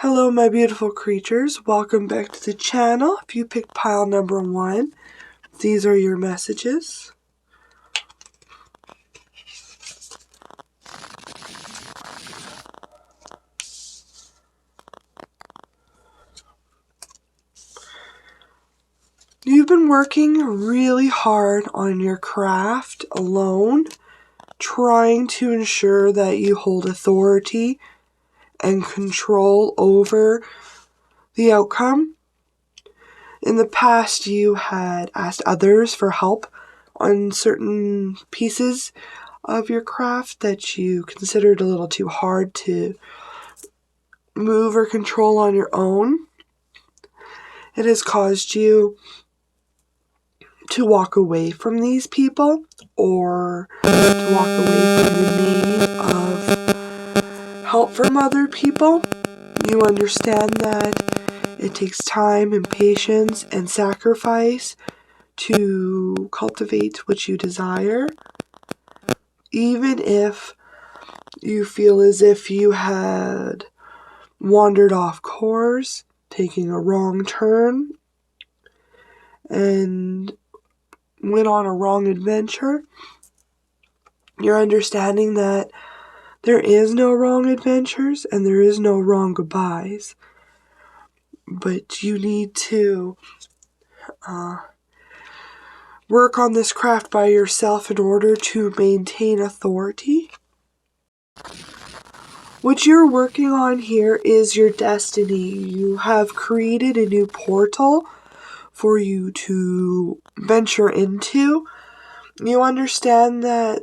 Hello, my beautiful creatures. Welcome back to the channel. If you picked pile number 1, these are your messages. You've been working really hard on your craft alone, trying to ensure that you hold authority and control over the outcome. In the past, you had asked others for help on certain pieces of your craft that you considered a little too hard to move or control on your own. It has caused you to walk away from these people or to walk away from the need of help from other people. You understand that it takes time and patience and sacrifice to cultivate what you desire, even if you feel as if you had wandered off course, taking a wrong turn, and went on a wrong adventure. You're understanding that there is no wrong adventures and there is no wrong goodbyes, but you need to work on this craft by yourself in order to maintain authority. What you're working on here is your destiny. You have created a new portal for you to venture into. You understand that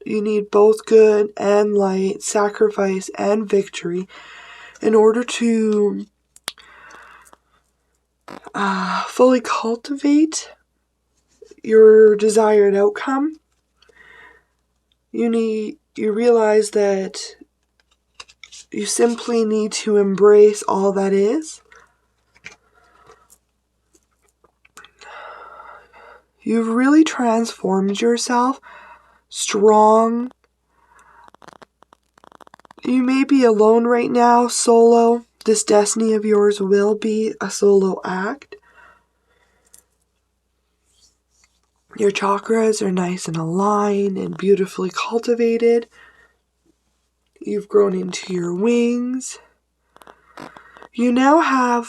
you need both good and light, sacrifice and victory in order to fully cultivate your desired outcome. You realize that you simply need to embrace all that is. You've really transformed yourself, strong. You may be alone right now, solo. This destiny of yours will be a solo act. Your chakras are nice and aligned and beautifully cultivated. You've grown into your wings. You now have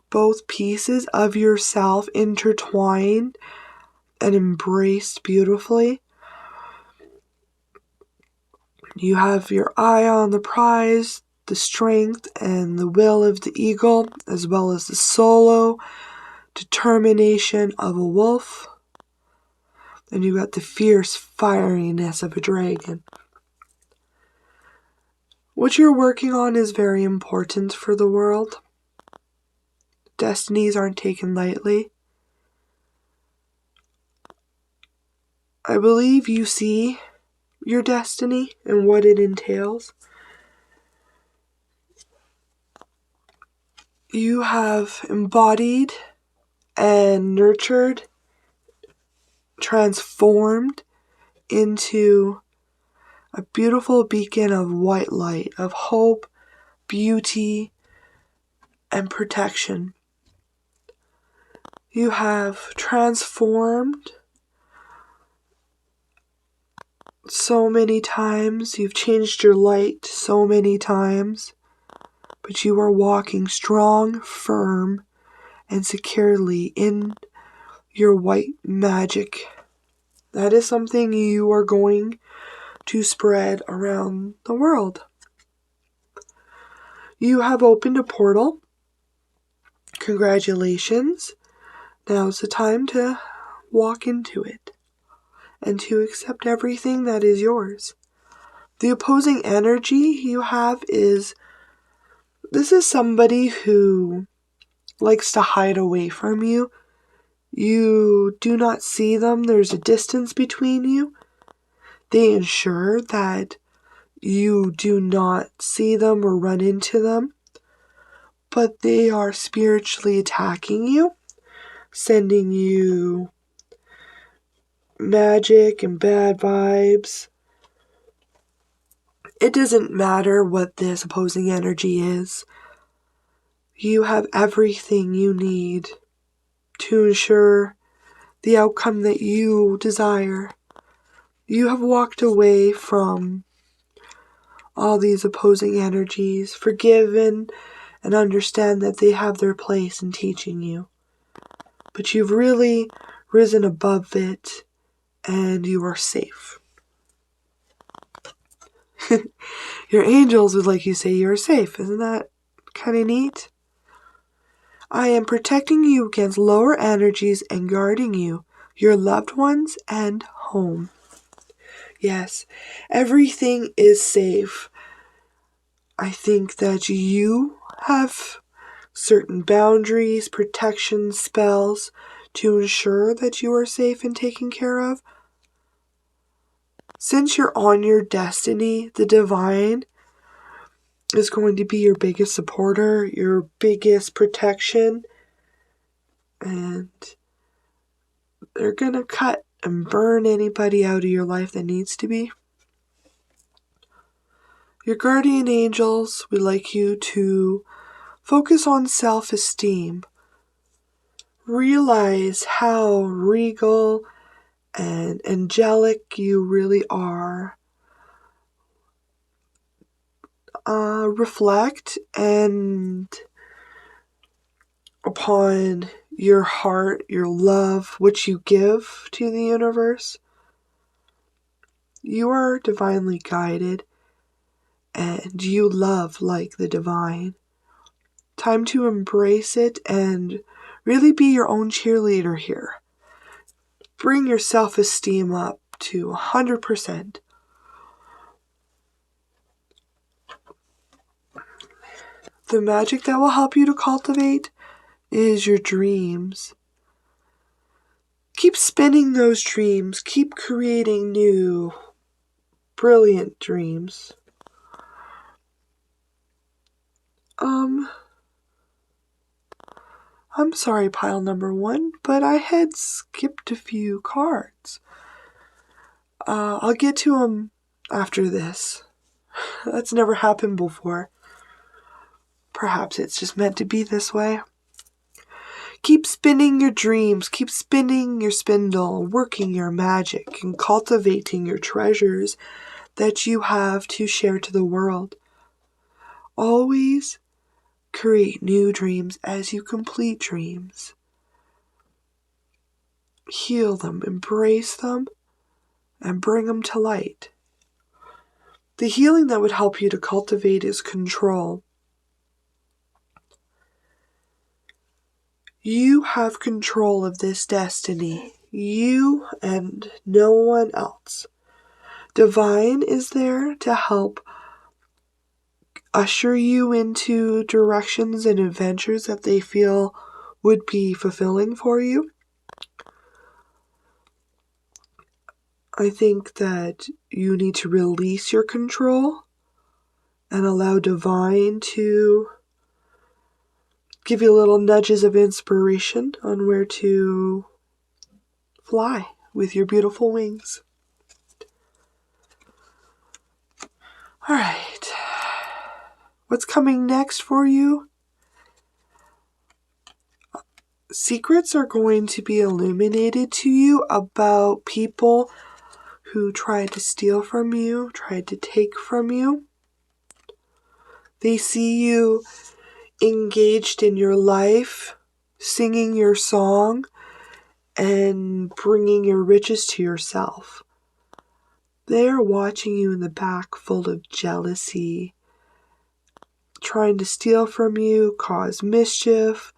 both pieces of yourself intertwined and embraced beautifully. You have your eye on the prize, the strength and the will of the eagle, as well as the solo determination of a wolf. And you got the fierce fieriness of a dragon. What you're working on is very important for the world. Destinies aren't taken lightly. I believe you see your destiny and what it entails. You have embodied and nurtured, transformed into a beautiful beacon of white light, of hope, beauty, and protection. You have transformed so many times. You've changed your light so many times. But you are walking strong, firm, and securely in your white magic. That is something you are going to spread around the world. You have opened a portal. Congratulations. Now's the time to walk into it and to accept everything that is yours. The opposing energy you have is, this is somebody who likes to hide away from you. You do not see them. There's a distance between you. They ensure that you do not see them or run into them. But they are spiritually attacking you, sending you magic and bad vibes. It doesn't matter what this opposing energy is. You have everything you need to ensure the outcome that you desire. You have walked away from all these opposing energies, forgiven and understand that they have their place in teaching you. But you've really risen above it and you are safe. Your angels would like you to say you're safe. Isn't that kind of neat? I am protecting you against lower energies and guarding you, your loved ones, and home. Yes, everything is safe. I think that you have certain boundaries, protection spells to ensure that you are safe and taken care of. Since you're on your destiny, the divine is going to be your biggest supporter, your biggest protection, and they're going to cut and burn anybody out of your life that needs to be. Your guardian angels would like you to focus on self-esteem. Realize how regal and angelic you really are. Reflect and upon your heart, your love, which you give to the universe. You are divinely guided and you love like the divine. Time to embrace it and really be your own cheerleader here. Bring your self-esteem up to 100%. The magic that will help you to cultivate is your dreams. Keep spinning those dreams. Keep creating new, brilliant dreams. I'm sorry, pile number 1, but I had skipped a few cards. I'll get to them after this. That's never happened before. Perhaps it's just meant to be this way. Keep spinning your dreams, keep spinning your spindle, working your magic, and cultivating your treasures that you have to share to the world. Always create new dreams as you complete dreams. Heal them, embrace them, and bring them to light. The healing that would help you to cultivate is control. You have control of this destiny. You and no one else. Divine is there to help usher you into directions and adventures that they feel would be fulfilling for you. I think that you need to release your control and allow divine to give you little nudges of inspiration on where to fly with your beautiful wings. All right. What's coming next for you? Secrets are going to be illuminated to you about people who tried to steal from you, tried to take from you. They see you engaged in your life, singing your song, and bringing your riches to yourself. They are watching you in the back full of jealousy, trying to steal from you, cause mischief,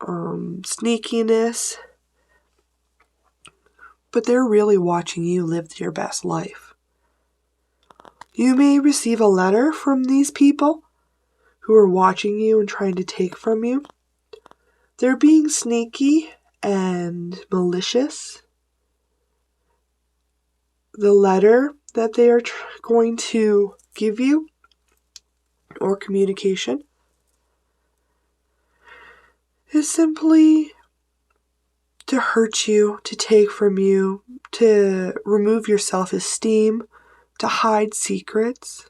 sneakiness. But they're really watching you live your best life. You may receive a letter from these people who are watching you and trying to take from you. They're being sneaky and malicious. The letter that they are going to give you, or communication, is simply to hurt you, to take from you, to remove your self-esteem, to hide secrets.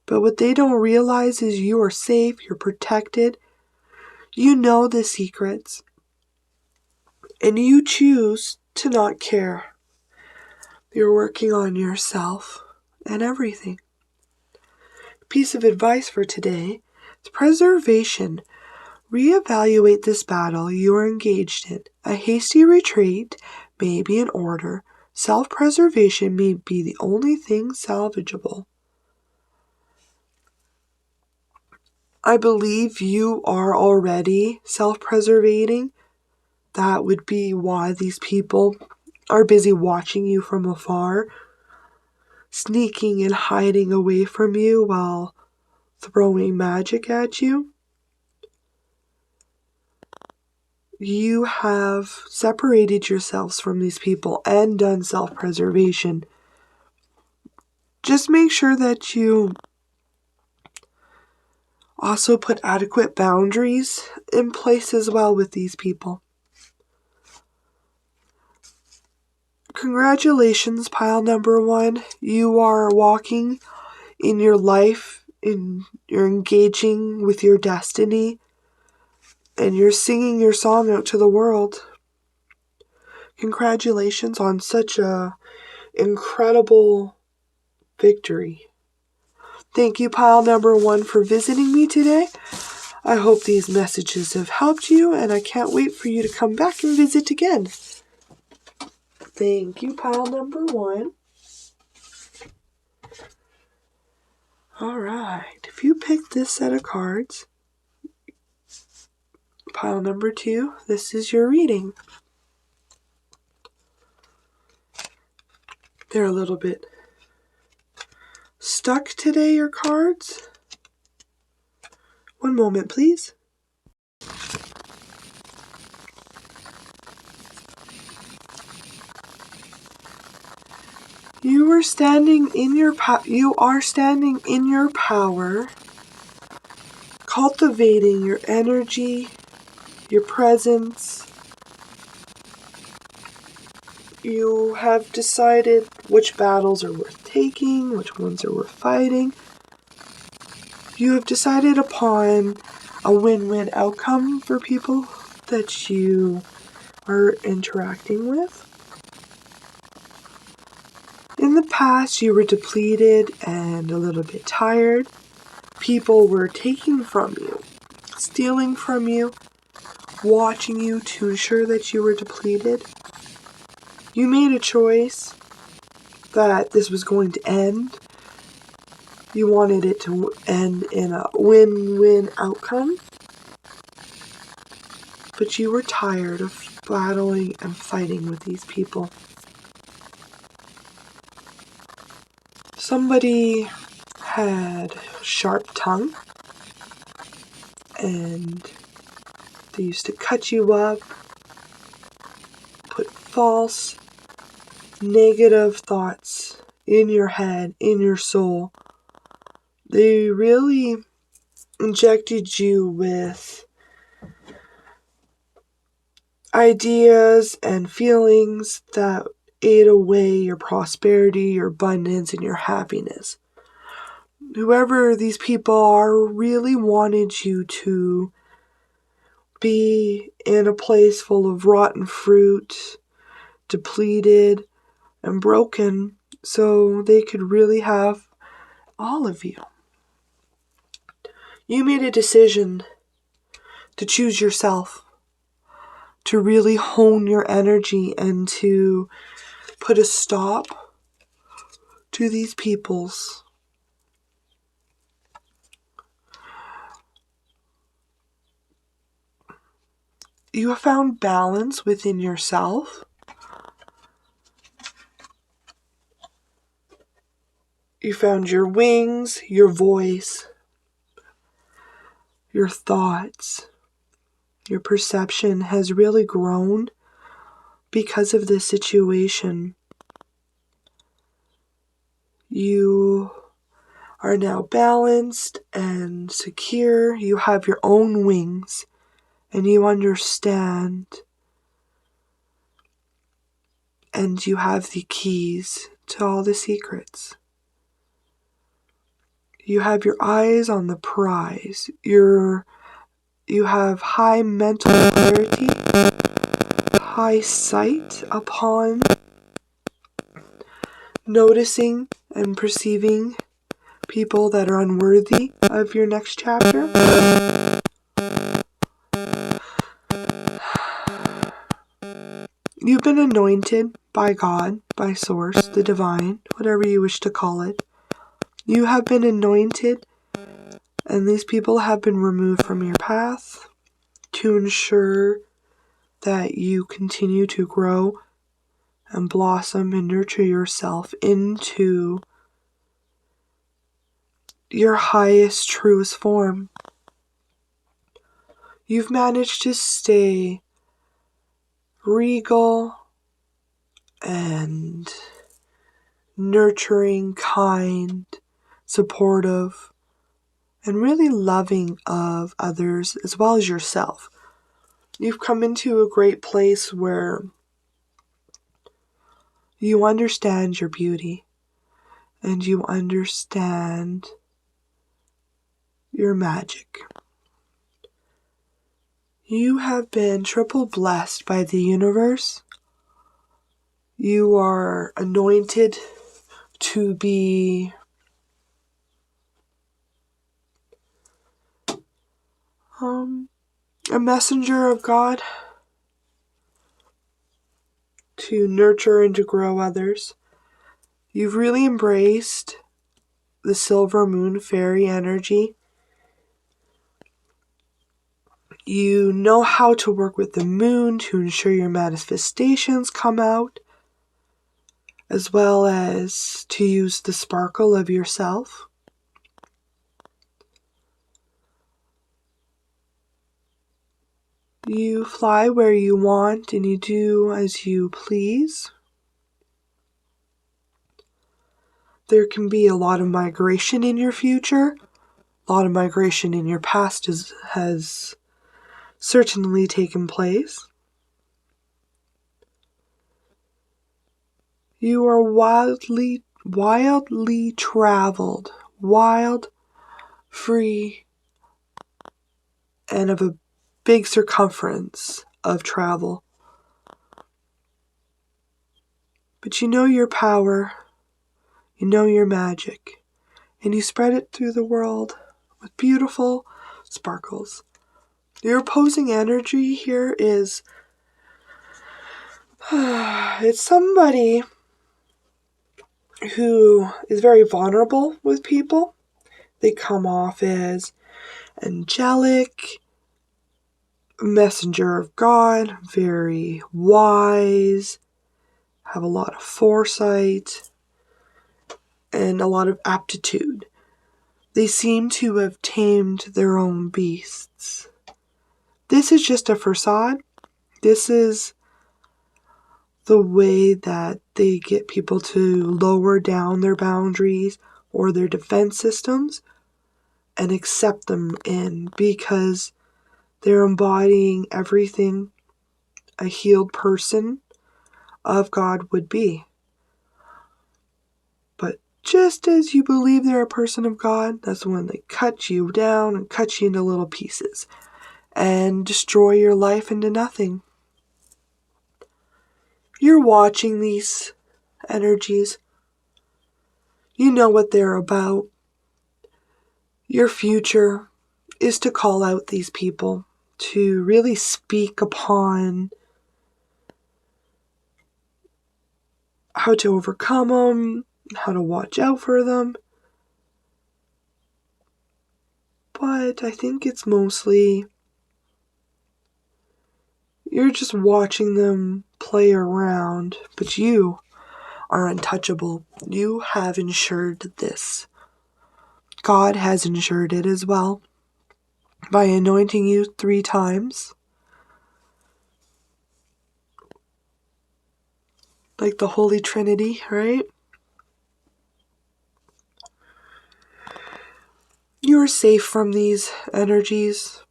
But what they don't realize is you are safe, you're protected, you know the secrets, and you choose to not care. You're working on yourself and everything. Piece of advice for today is preservation. Reevaluate this battle you are engaged in. A hasty retreat may be in order. Self-preservation may be the only thing salvageable. I believe you are already self-preservating. That would be why these people are busy watching you from afar, sneaking and hiding away from you while throwing magic at you. You have separated yourselves from these people and done self-preservation. Just make sure that you also put adequate boundaries in place as well with these people. Congratulations, pile number 1. You are walking in your life, you're engaging with your destiny, and you're singing your song out to the world. Congratulations on such a incredible victory. Thank you, pile number 1, for visiting me today. I hope these messages have helped you, and I can't wait for you to come back and visit again. Thank you, pile number 1. Alright, if you picked this set of cards, pile number 2, this is your reading. They're a little bit stuck today, your cards. One moment, please. You are standing in your power, cultivating your energy, your presence. You have decided which battles are worth taking, which ones are worth fighting. You have decided upon a win-win outcome for people that you are interacting with. In the past, you were depleted and a little bit tired. People were taking from you, stealing from you, watching you to ensure that you were depleted. You made a choice that this was going to end. You wanted it to end in a win-win outcome. But you were tired of battling and fighting with these people. Somebody had a sharp tongue, and they used to cut you up, put false, negative thoughts in your head, in your soul. They really injected you with ideas and feelings that ate away your prosperity, your abundance, and your happiness. Whoever these people are really wanted you to be in a place full of rotten fruit, depleted, and broken, so they could really have all of you. You made a decision to choose yourself, to really hone your energy and to put a stop to these peoples. You have found balance within yourself. You found your wings, your voice, your thoughts. Your perception has really grown because of this situation. You are now balanced and secure. You have your own wings, and you understand and you have the keys to all the secrets. You have your eyes on the prize. You have high mental clarity, high sight upon noticing and perceiving people that are unworthy of your next chapter. You've been anointed by God, by Source, the Divine, whatever you wish to call it. You have been anointed, and these people have been removed from your path to ensure that you continue to grow and blossom and nurture yourself into your highest, truest form. You've managed to stay regal and nurturing, kind, supportive, and really loving of others as well as yourself. You've come into a great place where you understand your beauty and you understand your magic. You have been triple blessed by the universe. You are anointed to be a messenger of God, to nurture and to grow others. You've really embraced the silver moon fairy energy. You know how to work with the moon to ensure your manifestations come out, as well as to use the sparkle of yourself. You fly where you want and you do as you please. There can be a lot of migration in your future. A lot of migration in your past has certainly taken place. You are wildly traveled, wild, free, and of a big circumference of travel. But you know your power, you know your magic, and you spread it through the world with beautiful sparkles. Your opposing energy here is it's somebody who is very vulnerable with people. They come off as angelic, messenger of God, very wise, have a lot of foresight, and a lot of aptitude. They seem to have tamed their own beasts. This is just a facade. This is the way that they get people to lower down their boundaries or their defense systems and accept them in, because they're embodying everything a healed person of God would be. But just as you believe they're a person of God, that's when they cut you down and cut you into little pieces and destroy your life into nothing. You're watching these energies. You know what they're about. Your future is to call out these people, to really speak upon how to overcome them, how to watch out for them. But I think it's mostly you're just watching them play around, but you are untouchable. You have ensured this. God has ensured it as well by anointing you 3 times. Like the Holy Trinity, right? You are safe from these energies.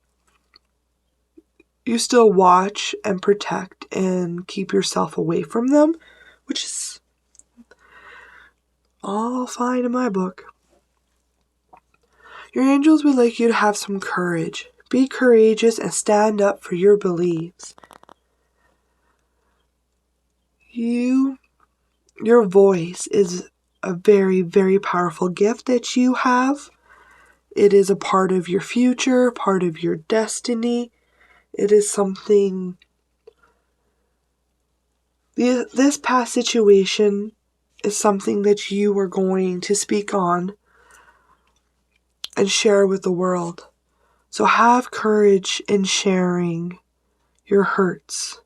You still watch and protect and keep yourself away from them which is all fine in my book. Your angels would like you to have some courage. Be courageous and stand up for your beliefs. Your voice is a very, very powerful gift that you have. It is a part of your future, part of your destiny. It is something. This past situation is something that you are going to speak on and share with the world. So have courage in sharing your hurts,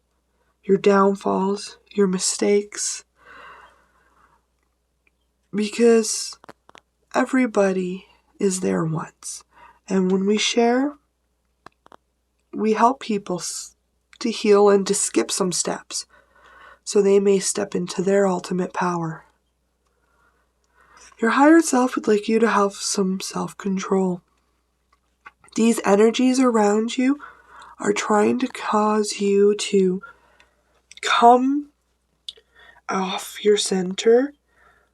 your downfalls, your mistakes, because everybody is there once. And when we share, we help people to heal and to skip some steps so they may step into their ultimate power. Your higher self would like you to have some self-control. These energies around you are trying to cause you to come off your center,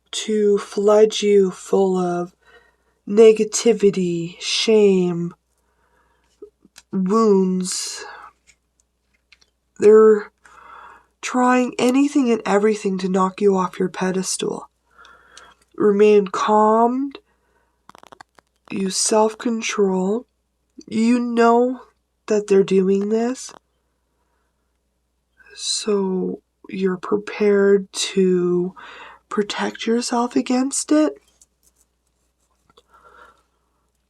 to flood you full of negativity, shame, wounds. They're trying anything and everything to knock you off your pedestal. Remain calmed. Use self-control. You know that they're doing this, so you're prepared to protect yourself against it.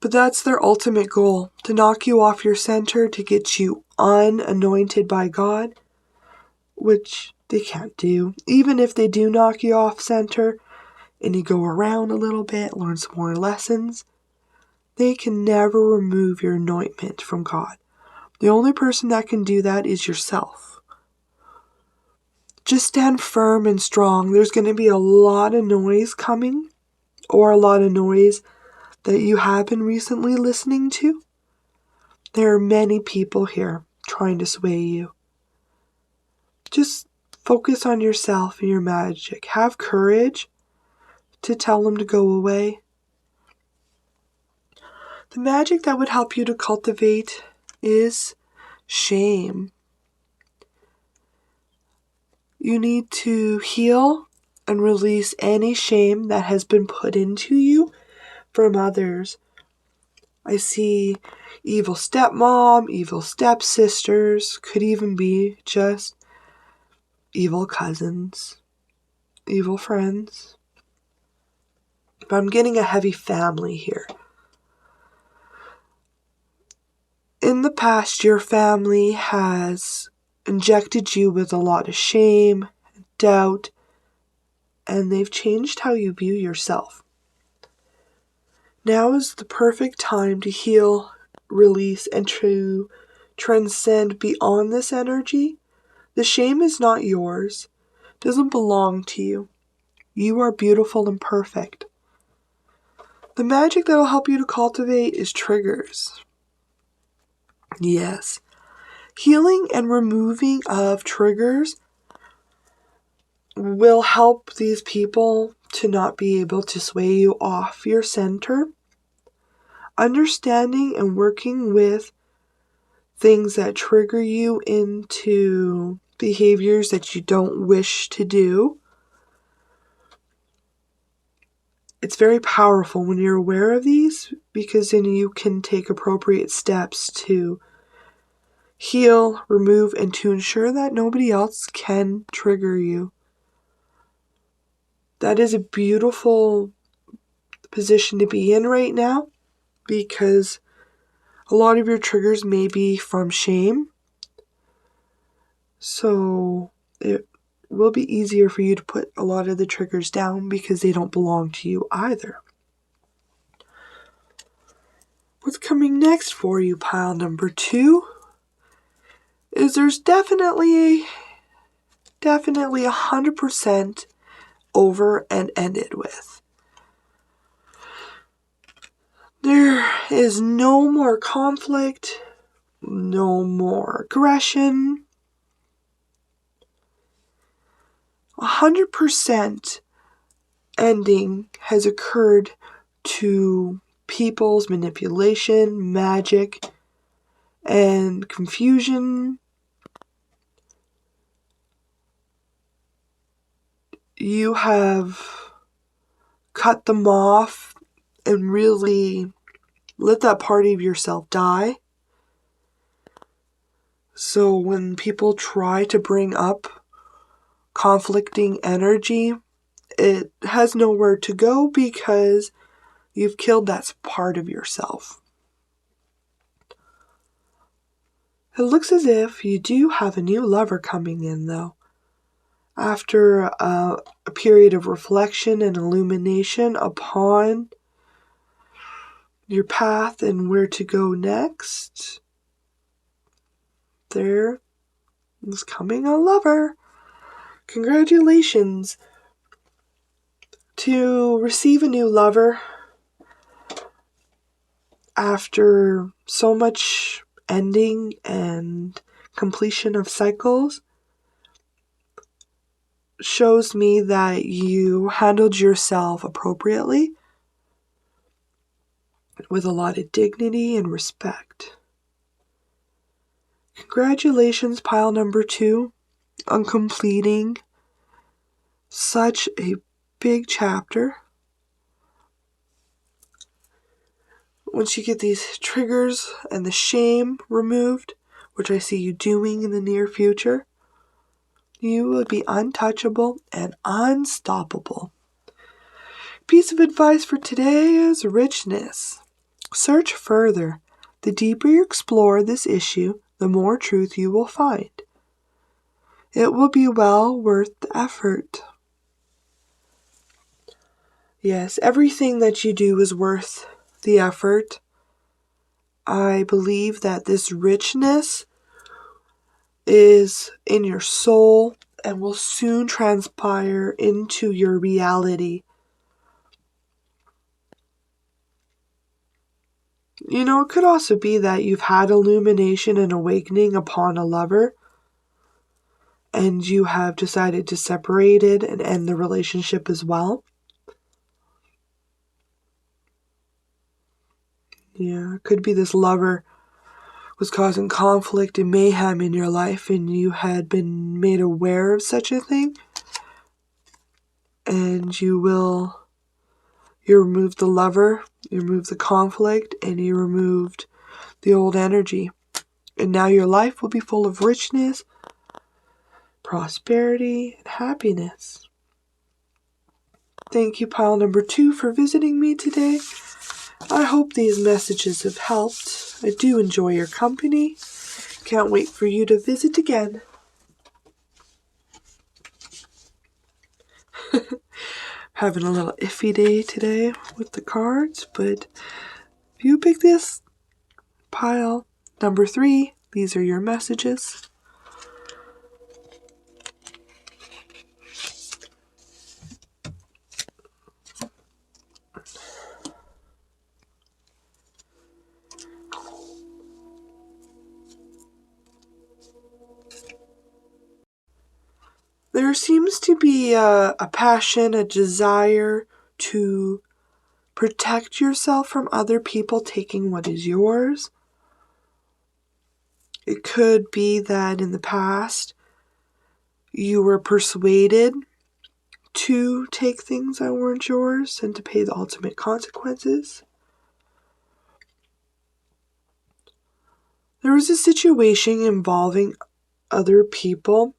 But that's their ultimate goal, to knock you off your center, to get you unanointed by God, which they can't do. Even if they do knock you off center and you go around a little bit, learn some more lessons, they can never remove your anointment from God. The only person that can do that is yourself. Just stand firm and strong. There's going to be a lot of noise coming, or a lot of noise that you have been recently listening to. There are many people here trying to sway you. Just focus on yourself and your magic. Have courage to tell them to go away. The magic that would help you to cultivate is shame. You need to heal and release any shame that has been put into you from others. I see evil stepmom, evil stepsisters, could even be just evil cousins, evil friends. But I'm getting a heavy family here. In the past, your family has injected you with a lot of shame, doubt, and they've changed how you view yourself. Now is the perfect time to heal, release, and to transcend beyond this energy. The shame is not yours, doesn't belong to you. You are beautiful and perfect. The magic that will help you to cultivate is triggers. Yes. Healing and removing of triggers will help these people to not be able to sway you off your center. Understanding and working with things that trigger you into behaviors that you don't wish to do. It's very powerful when you're aware of these, because then you can take appropriate steps to heal, remove, and to ensure that nobody else can trigger you. That is a beautiful position to be in right now, because a lot of your triggers may be from shame. So it will be easier for you to put a lot of the triggers down because they don't belong to you either. What's coming next for you, pile number 2, is there's definitely 100% over and ended with. There is no more conflict, no more aggression. 100% ending has occurred to people's manipulation, magic, and confusion. You have cut them off and really let that part of yourself die. So when people try to bring up conflicting energy, it has nowhere to go because you've killed that part of yourself. It looks as if you do have a new lover coming in, though. After a period of reflection and illumination upon your path and where to go next, there is coming a lover. Congratulations. To receive a new lover after so much ending and completion of cycles shows me that you handled yourself appropriately with a lot of dignity and respect. Congratulations, pile number 2, on completing such a big chapter. Once you get these triggers and the shame removed, which I see you doing in the near future, you will be untouchable and unstoppable. Piece of advice for today is richness. Search further. The deeper you explore this issue, the more truth you will find. It will be well worth the effort. Yes, everything that you do is worth the effort. I believe that this richness is in your soul and will soon transpire into your reality. You know, it could also be that you've had illumination and awakening upon a lover, and you have decided to separate it and end the relationship as well. Yeah, it could be this lover was causing conflict and mayhem in your life, and you had been made aware of such a thing, and you removed the lover, you removed the conflict, and you removed the old energy. And now your life will be full of richness, prosperity, and happiness. Thank you, pile number 2, for visiting me today. I hope these messages have helped. I do enjoy your company. Can't wait for you to visit again. Having a little iffy day today with the cards, but if you pick this pile number 3, these are your messages. There seems to be a passion, a desire to protect yourself from other people taking what is yours. It could be that in the past you were persuaded to take things that weren't yours and to pay the ultimate consequences. There was a situation involving other people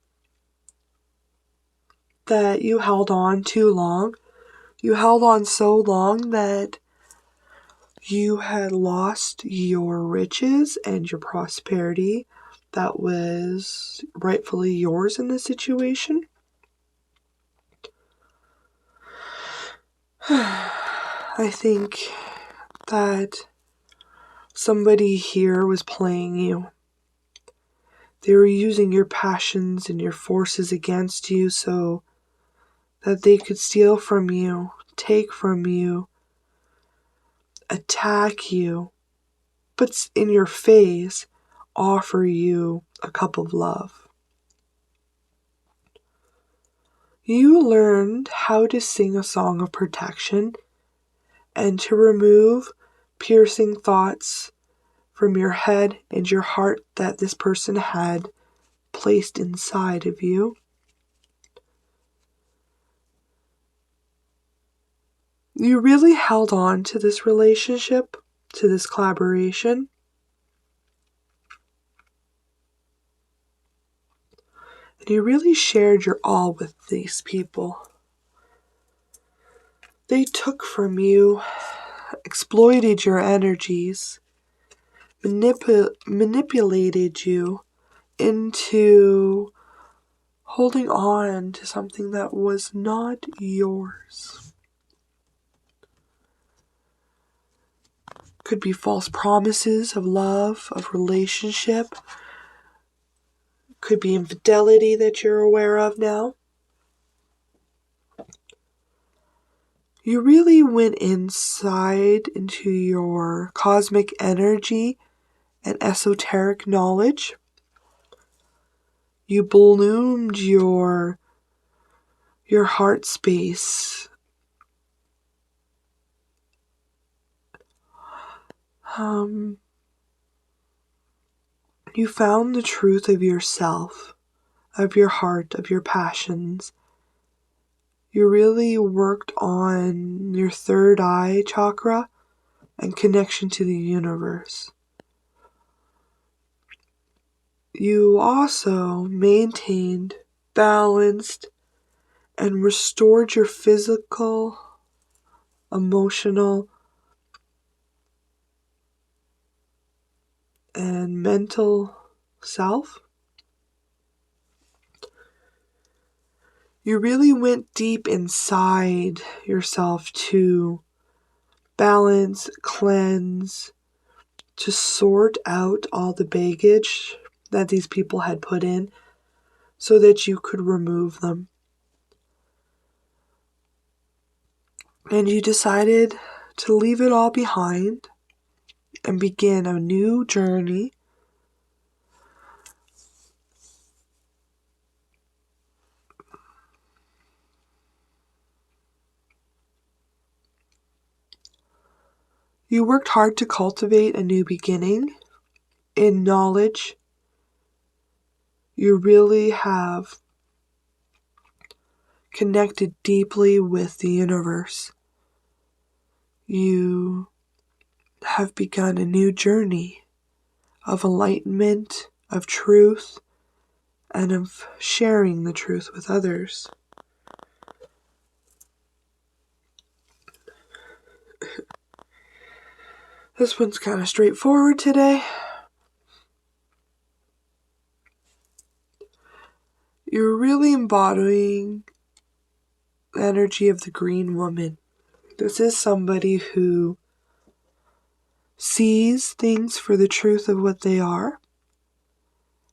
that you held on too long. You held on so long that you had lost your riches and your prosperity that was rightfully yours in this situation. I think that somebody here was playing you. They were using your passions and your forces against you so that they could steal from you, take from you, attack you, but in your face, offer you a cup of love. You learned how to sing a song of protection and to remove piercing thoughts from your head and your heart that this person had placed inside of you. You really held on to this relationship, to this collaboration. And you really shared your all with these people. They took from you, exploited your energies, manipulated you into holding on to something that was not yours. Could be false promises of love, of relationship. Could be infidelity that you're aware of now. You really went inside into your cosmic energy and esoteric knowledge. You bloomed your heart space. You found the truth of yourself, of your heart, of your passions. You really worked on your third eye chakra and connection to the universe. You also maintained, balanced, and restored your physical, emotional, and mental self. You really went deep inside yourself to balance, cleanse, to sort out all the baggage that these people had put in so that you could remove them. And you decided to leave it all behind and begin a new journey. You worked hard to cultivate a new beginning in knowledge. You really have connected deeply with the universe. You have begun a new journey of enlightenment, of truth, and of sharing the truth with others. This one's kind of straightforward today. You're really embodying the energy of the green woman. This is somebody who sees things for the truth of what they are,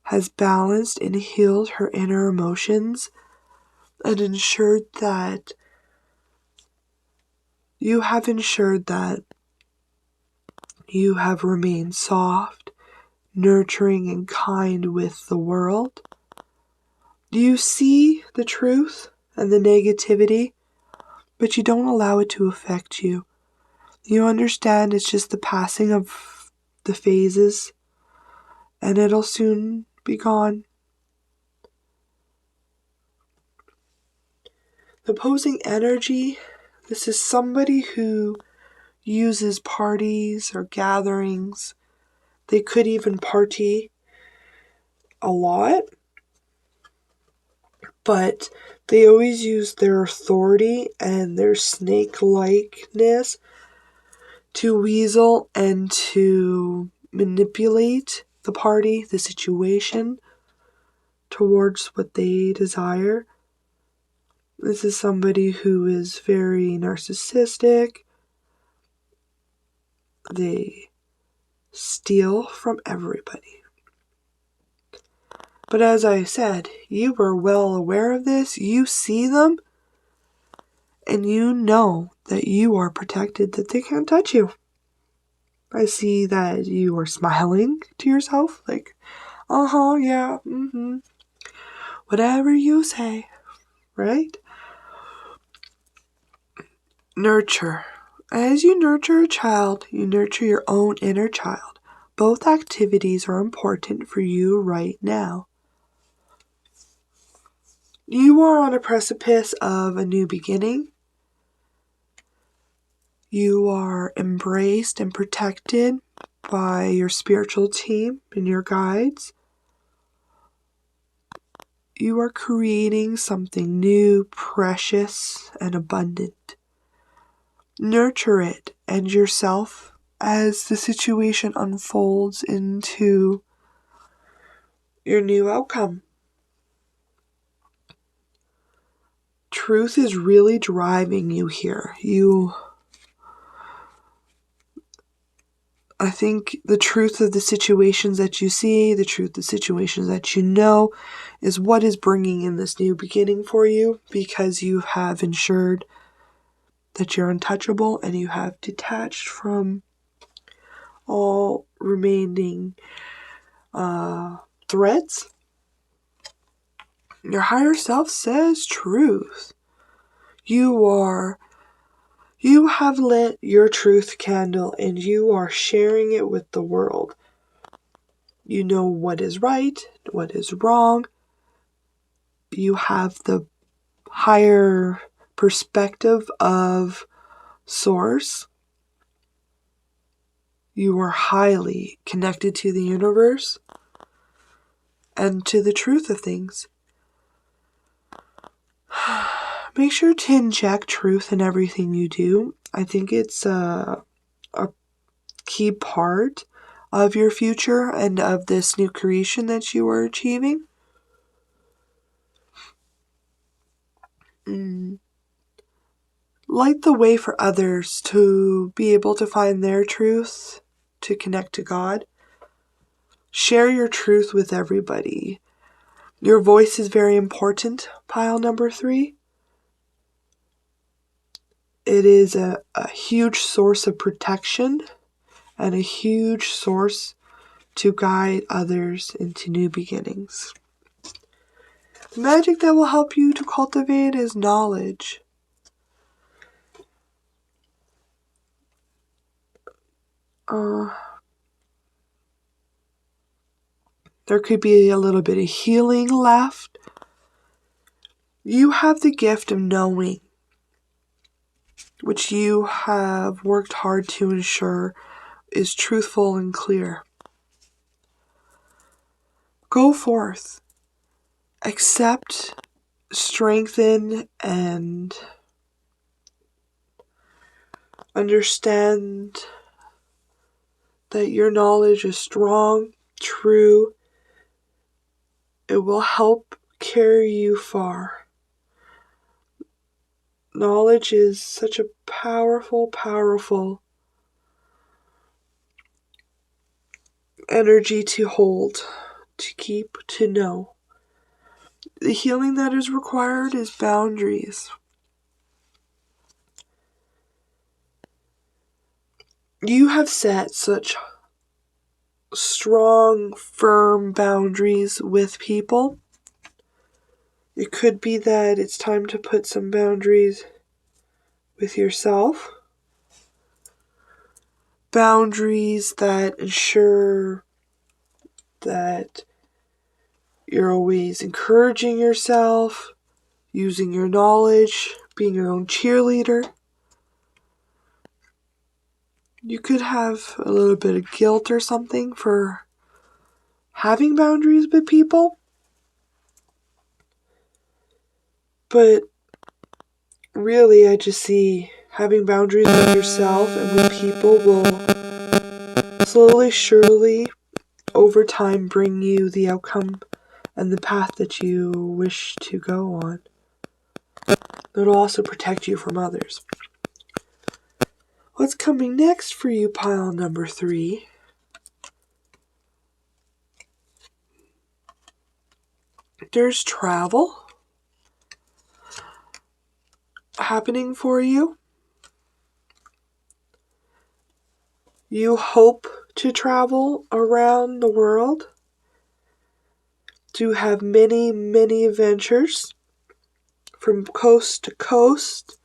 has balanced and healed her inner emotions, and ensured that you have remained soft, nurturing, and kind with the world. You see the truth and the negativity, but you don't allow it to affect you. You understand it's just the passing of the phases, and it'll soon be gone. The opposing energy, this is somebody who uses parties or gatherings. They could even party a lot, but they always use their authority and their snake-likeness to weasel and to manipulate the party, the situation, towards what they desire. This is somebody who is very narcissistic. They steal from everybody. But as I said, you were well aware of this. You see them, and you know that you are protected, that they can't touch you. I see that you are smiling to yourself, like, yeah, whatever you say. right? Nurture. As you nurture a child, you nurture your own inner child. Both activities are important for you right now. You are on a precipice of a new beginning. You are embraced and protected by your spiritual team and your guides. You are creating something new, precious, and abundant. Nurture it and yourself as the situation unfolds into your new outcome. Truth is really driving you here. I think the truth of the situations that you see, the truth of the situations that you know, is what is bringing in this new beginning for you, because you have ensured that you're untouchable and you have detached from all remaining threats. Your higher self says truth. You have lit your truth candle and you are sharing it with the world. You know what is right, what is wrong. You have the higher perspective of Source. You are highly connected to the universe and to the truth of things. Make sure to inject truth in everything you do. I think it's a key part of your future and of this new creation that you are achieving. Light the way for others to be able to find their truth, to connect to God. Share your truth with everybody. Your voice is very important, pile number 3. It is a huge source of protection and a huge source to guide others into new beginnings. The magic that will help you to cultivate is knowledge. There could be a little bit of healing left. You have the gift of knowing, which you have worked hard to ensure is truthful and clear. Go forth. Accept, strengthen, and understand that your knowledge is strong, true. It will help carry you far. Knowledge is such a powerful, powerful energy to hold, to keep, to know. The healing that is required is boundaries. You have set such strong, firm boundaries with people. It could be that it's time to put some boundaries with yourself. Boundaries that ensure that you're always encouraging yourself, using your knowledge, being your own cheerleader. You could have a little bit of guilt or something for having boundaries with people. But really, I just see having boundaries with yourself and with people will slowly, surely, over time, bring you the outcome and the path that you wish to go on. It'll also protect you from others. What's coming next for you, pile number 3? There's travel happening for you. You hope to travel around the world, to have many, many adventures from coast to coast,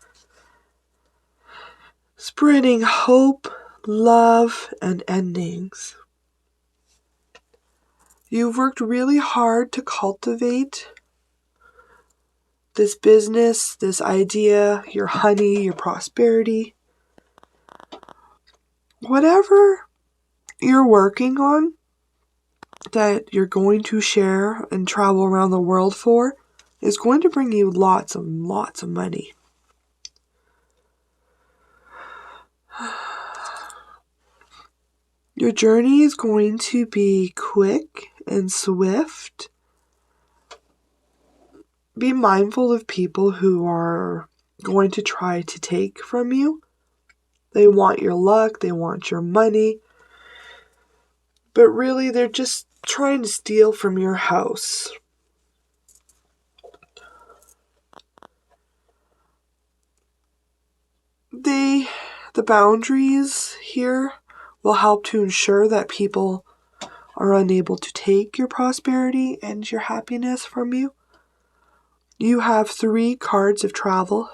spreading hope, love, and endings. You've worked really hard to cultivate this business, this idea, your honey, your prosperity. Whatever you're working on that you're going to share and travel around the world for is going to bring you lots of money. Your journey is going to be quick and swift. Be mindful of people who are going to try to take from you. They want your luck, they want your money, but really they're just trying to steal from your house. The boundaries here will help to ensure that people are unable to take your prosperity and your happiness from you. You have 3 cards of travel.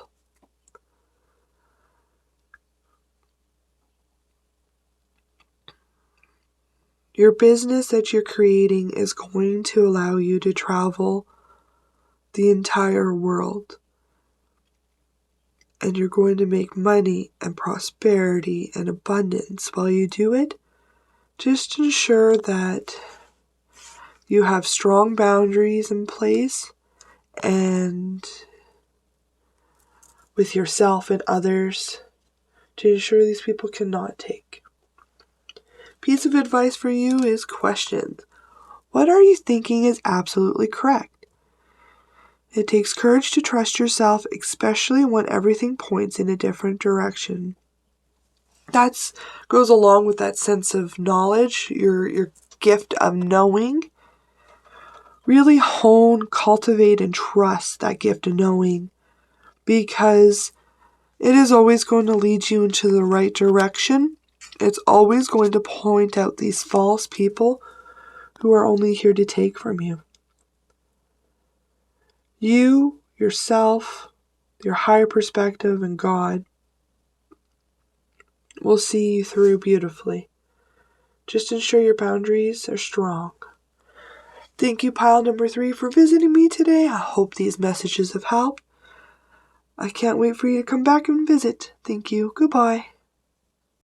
Your business that you're creating is going to allow you to travel the entire world. And you're going to make money and prosperity and abundance while you do it. Just ensure that you have strong boundaries in place and with yourself and others to ensure these people cannot take. Piece of advice for you is questions. What are you thinking is absolutely correct? It takes courage to trust yourself, especially when everything points in a different direction. That goes along with that sense of knowledge, your gift of knowing. Really hone, cultivate, and trust that gift of knowing, because it is always going to lead you into the right direction. It's always going to point out these false people who are only here to take from you. You, yourself, your higher perspective, and God will see you through beautifully. Just ensure your boundaries are strong. Thank you, pile number 3, for visiting me today. I hope these messages have helped. I can't wait for you to come back and visit. Thank you. Goodbye.